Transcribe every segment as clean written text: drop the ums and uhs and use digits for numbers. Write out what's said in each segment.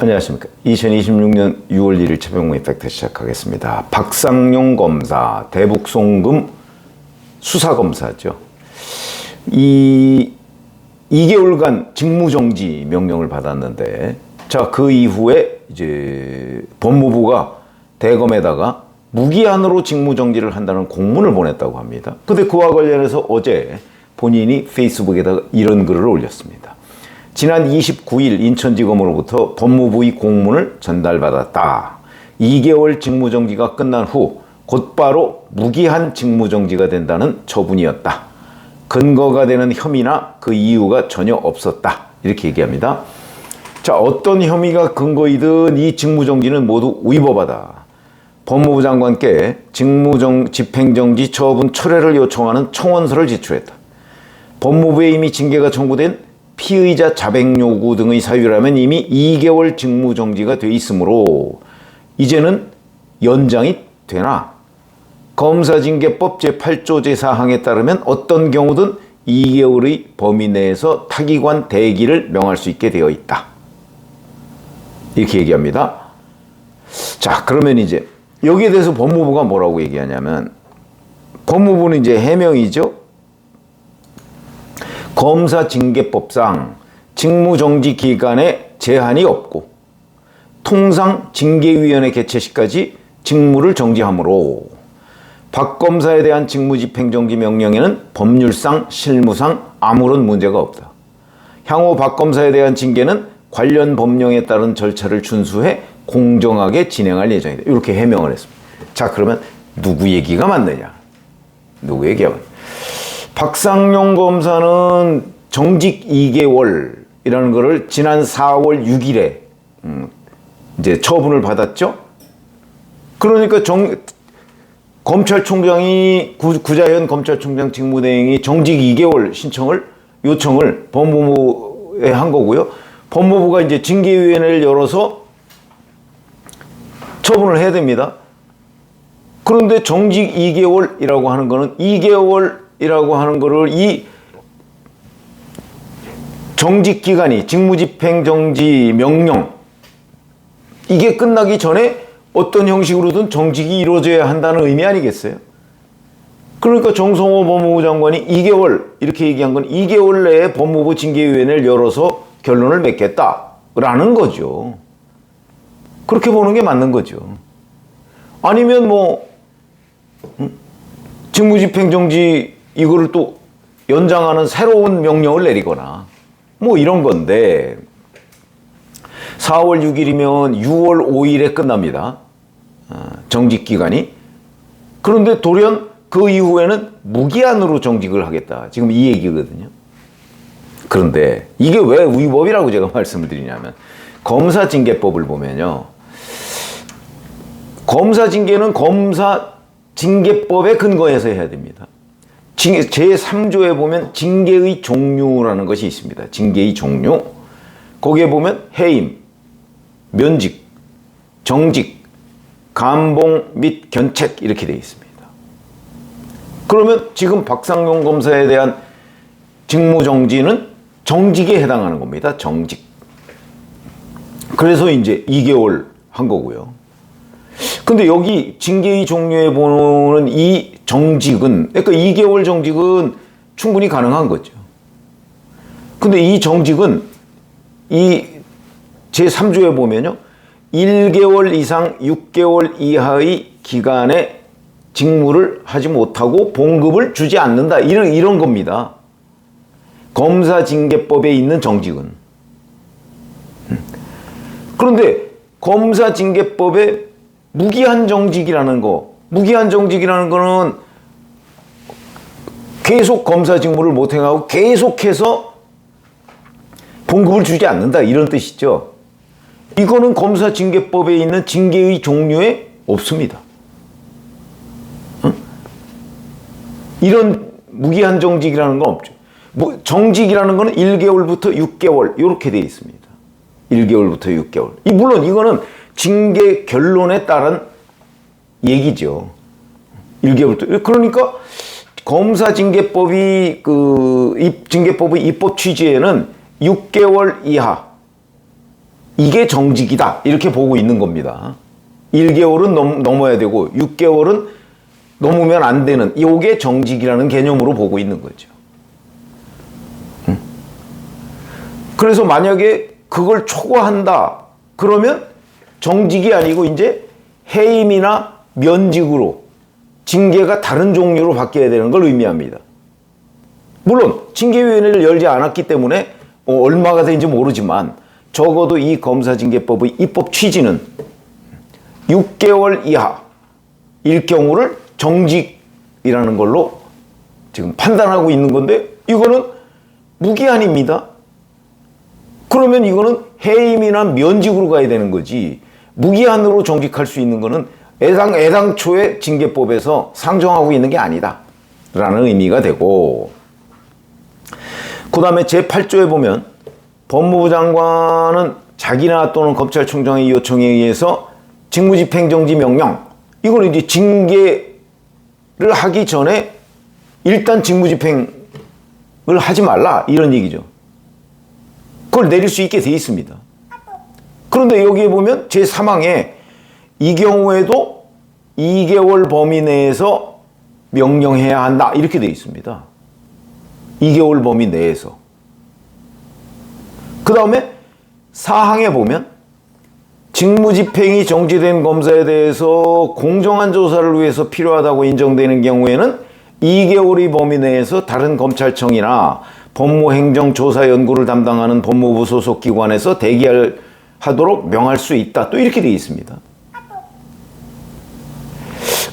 안녕하십니까. 2026년 6월 1일 최병무 이펙트 시작하겠습니다. 박상용 검사, 대북송금 수사검사죠. 2개월간 직무정지 명령을 받았는데, 자, 그 이후에 이제 법무부가 대검에다가 무기한으로 직무정지를 한다는 공문을 보냈다고 합니다. 근데 그와 관련해서 어제 본인이 페이스북에다가 이런 글을 올렸습니다. 지난 29일 인천지검으로부터 법무부의 공문을 전달받았다. 2개월 직무정지가 끝난 후 곧바로 무기한 직무정지가 된다는 처분이었다. 근거가 되는 혐의나 그 이유가 전혀 없었다. 이렇게 얘기합니다. 자, 어떤 혐의가 근거이든 이 직무정지는 모두 위법하다. 법무부 장관께 집행정지 처분 철회를 요청하는 청원서를 제출했다. 법무부에 이미 징계가 청구된 피의자 자백 요구 등의 사유라면 이미 2개월 직무정지가 돼 있으므로 이제는 연장이 되나? 검사징계법 제8조 제4항에 따르면 어떤 경우든 2개월의 범위 내에서 타기관 대기를 명할 수 있게 되어 있다. 이렇게 얘기합니다. 자, 그러면 이제 여기에 대해서 법무부가 뭐라고 얘기하냐면, 법무부는 이제 해명이죠. 검사징계법상 직무정지 기간에 제한이 없고 통상 징계위원회 개최 시까지 직무를 정지하므로 박 검사에 대한 직무집행정지 명령에는 법률상 실무상 아무런 문제가 없다. 향후 박 검사에 대한 징계는 관련 법령에 따른 절차를 준수해 공정하게 진행할 예정이다. 이렇게 해명을 했습니다. 자, 그러면 누구 얘기가 맞느냐? 누구 얘기가 맞느냐? 박상용 검사는 정직 2개월이라는 것을 지난 4월 6일에 이제 처분을 받았죠. 그러니까 검찰총장이 구자현 검찰총장 직무대행이 정직 2개월 요청을 법무부에 한 거고요. 법무부가 이제 징계위원회를 열어서 처분을 해야 됩니다. 그런데 정직 2개월이라고 하는 거는 2개월이라고 하는 거를 이 정직 기간이 직무집행정지 명령 이게 끝나기 전에 어떤 형식으로든 정직이 이루어져야 한다는 의미 아니겠어요? 그러니까 정성호 법무부 장관이 2개월 이렇게 얘기한 건 2개월 내에 법무부 징계위원회를 열어서 결론을 맺겠다라는 거죠. 그렇게 보는 게 맞는 거죠. 아니면 뭐 직무집행정지 이거를 또 연장하는 새로운 명령을 내리거나 뭐 이런 건데 4월 6일이면 6월 5일에 끝납니다. 정직 기간이. 그런데 돌연 그 이후에는 무기한으로 정직을 하겠다. 지금 이 얘기거든요. 그런데 이게 왜 위법이라고 제가 말씀을 드리냐면 검사징계법을 보면요. 검사징계는 검사징계법에 근거해서 해야 됩니다. 제3조에 보면 징계의 종류라는 것이 있습니다. 징계의 종류. 거기에 보면 해임, 면직, 정직, 감봉 및 견책 이렇게 되어 있습니다. 그러면 지금 박상용 검사에 대한 직무정지는 정직에 해당하는 겁니다. 정직. 그래서 이제 2개월 한 거고요. 근데 여기 징계의 종류에 보는 이 정직은, 그러니까 2개월 정직은 충분히 가능한 거죠. 근데 이 정직은 이 제3조에 보면요. 1개월 이상 6개월 이하의 기간에 직무를 하지 못하고 봉급을 주지 않는다. 이런 겁니다. 검사징계법에 있는 정직은. 그런데 검사징계법에 무기한 정직이라는 거는 계속 검사 직무를 못 행하고 계속해서 봉급을 주지 않는다. 이런 뜻이죠. 이거는 검사징계법에 있는 징계의 종류에 없습니다. 이런 무기한 정직이라는 건 없죠. 정직이라는 거는 1개월부터 6개월 이렇게 되어 있습니다. 1개월부터 6개월. 물론 이거는 징계 결론에 따른 얘기죠. 1개월부터. 그러니까 검사징계법의 징계법의 입법 취지에는 6개월 이하 이게 정직이다 이렇게 보고 있는 겁니다. 1개월은 넘어야 되고 6개월은 넘으면 안 되는 이게 정직이라는 개념으로 보고 있는 거죠. 그래서 만약에 그걸 초과한다 그러면 정직이 아니고 이제 해임이나 면직으로 징계가 다른 종류로 바뀌어야 되는 걸 의미합니다. 물론 징계위원회를 열지 않았기 때문에 얼마가 되는지 모르지만 적어도 이 검사징계법의 입법 취지는 6개월 이하일 경우를 정직이라는 걸로 지금 판단하고 있는 건데 이거는 무기한입니다. 그러면 이거는 해임이나 면직으로 가야 되는 거지 무기한으로 정직할 수 있는 거는 애당초에 징계법에서 상정하고 있는 게 아니다 라는 의미가 되고, 그 다음에 제8조에 보면 법무부 장관은 자기나 또는 검찰총장의 요청에 의해서 직무집행정지 명령, 이걸 이제 징계를 하기 전에 일단 직무집행을 하지 말라 이런 얘기죠. 그걸 내릴 수 있게 돼 있습니다. 그런데 여기에 보면 제3항에 이 경우에도 2개월 범위 내에서 명령해야 한다 이렇게 돼 있습니다. 2개월 범위 내에서. 그 다음에 4항에 보면 직무집행이 정지된 검사에 대해서 공정한 조사를 위해서 필요하다고 인정되는 경우에는 2개월의 범위 내에서 다른 검찰청이나 법무행정조사연구를 담당하는 법무부 소속 기관에서 대기하도록 명할 수 있다. 또 이렇게 되어 있습니다.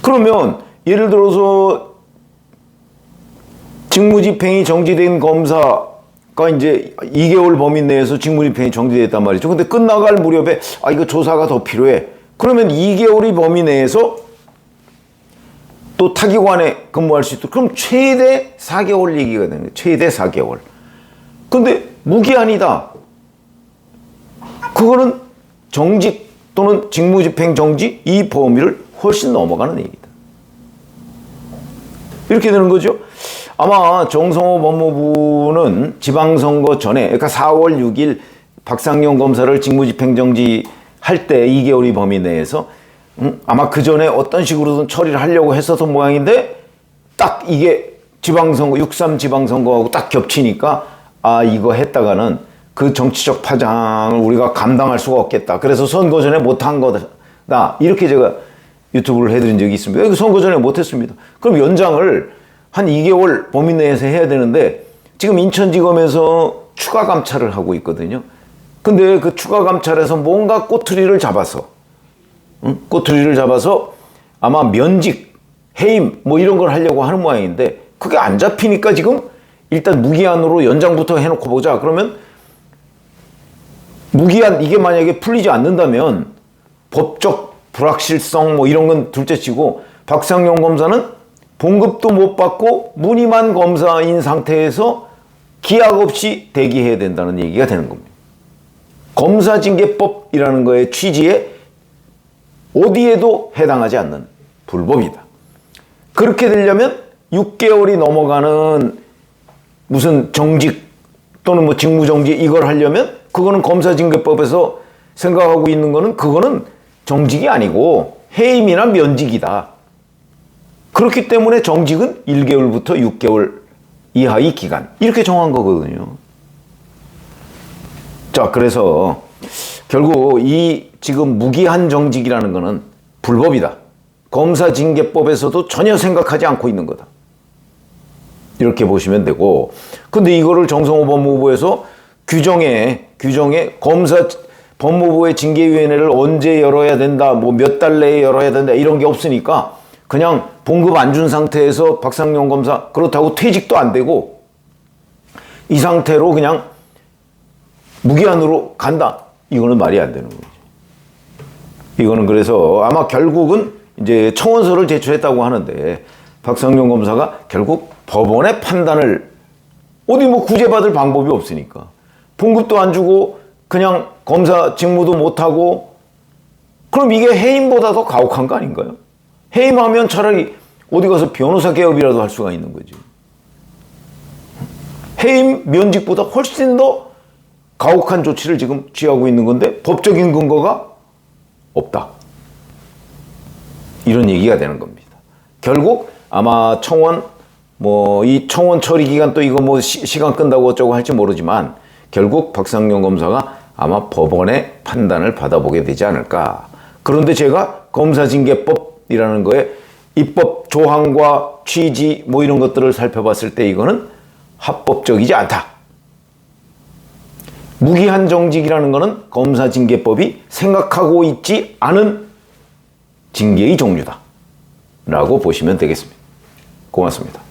그러면 예를 들어서 직무집행이 정지된 검사가 이제 2개월 범위 내에서 직무집행이 정지됐단 말이죠. 근데 끝나갈 무렵에 이거 조사가 더 필요해. 그러면 2개월의 범위 내에서 또 타기관에 근무할 수 있도록. 그럼 최대 4개월 얘기가 되는 거예요. 최대 4개월. 근데 무기한이다. 그거는 정직 또는 직무집행 정지 이 범위를 훨씬 넘어가는 얘기다. 이렇게 되는 거죠. 아마 정성호 법무부는 지방선거 전에, 그러니까 4월 6일 박상용 검사를 직무집행정지 할 때 2개월의 범위 내에서 아마 그 전에 어떤 식으로든 처리를 하려고 했었던 모양인데 딱 이게 지방선거, 6.3 지방선거하고 딱 겹치니까 이거 했다가는 그 정치적 파장을 우리가 감당할 수가 없겠다. 그래서 선거 전에 못한 거다. 이렇게 제가 유튜브를 해드린 적이 있습니다. 선거 전에 못했습니다. 그럼 연장을 한 2개월 범위 내에서 해야 되는데 지금 인천지검에서 추가 감찰을 하고 있거든요. 근데 그 추가 감찰에서 뭔가 꼬투리를 잡아서 아마 면직, 해임 뭐 이런 걸 하려고 하는 모양인데 그게 안 잡히니까 지금 일단 무기한으로 연장부터 해놓고 보자. 그러면 무기한 이게 만약에 풀리지 않는다면 법적 불확실성 뭐 이런 건 둘째치고 박상용 검사는 봉급도 못 받고 무임한 검사인 상태에서 기약 없이 대기해야 된다는 얘기가 되는 겁니다. 검사징계법이라는 거의 취지에 어디에도 해당하지 않는 불법이다. 그렇게 되려면 6개월이 넘어가는 무슨 정직 또는 뭐 직무정지 이걸 하려면 그거는 검사징계법에서 생각하고 있는 거는 그거는 정직이 아니고 해임이나 면직이다. 그렇기 때문에 정직은 1개월부터 6개월 이하의 기간 이렇게 정한 거거든요. 자, 그래서 결국 이 지금 무기한 정직이라는 거는 불법이다. 검사징계법에서도 전혀 생각하지 않고 있는 거다. 이렇게 보시면 되고, 근데 이거를 정성호 법무부에서 규정에 법무부의 징계위원회를 언제 열어야 된다, 뭐 몇 달 내에 열어야 된다 이런 게 없으니까 그냥 봉급 안 준 상태에서 박상용 검사 그렇다고 퇴직도 안 되고 이 상태로 그냥 무기한으로 간다. 이거는 말이 안 되는 거죠. 이거는 그래서 아마 결국은 이제 청원서를 제출했다고 하는데 박상용 검사가 결국 법원의 판단을 어디 뭐 구제받을 방법이 없으니까 봉급도 안 주고 그냥 검사 직무도 못하고 그럼 이게 해임보다 더 가혹한 거 아닌가요? 해임하면 차라리 어디 가서 변호사 개업이라도 할 수가 있는 거지. 해임 면직보다 훨씬 더 가혹한 조치를 지금 취하고 있는 건데 법적인 근거가 없다. 이런 얘기가 되는 겁니다. 결국 아마 청원 이 청원 처리 기간 또 이거 시간 끈다고 어쩌고 할지 모르지만 결국 박상용 검사가 아마 법원의 판단을 받아보게 되지 않을까. 그런데 제가 검사징계법이라는 거에 입법 조항과 취지 이런 것들을 살펴봤을 때 이거는 합법적이지 않다. 무기한 정직이라는 거는 검사징계법이 생각하고 있지 않은 징계의 종류다 라고 보시면 되겠습니다. 고맙습니다.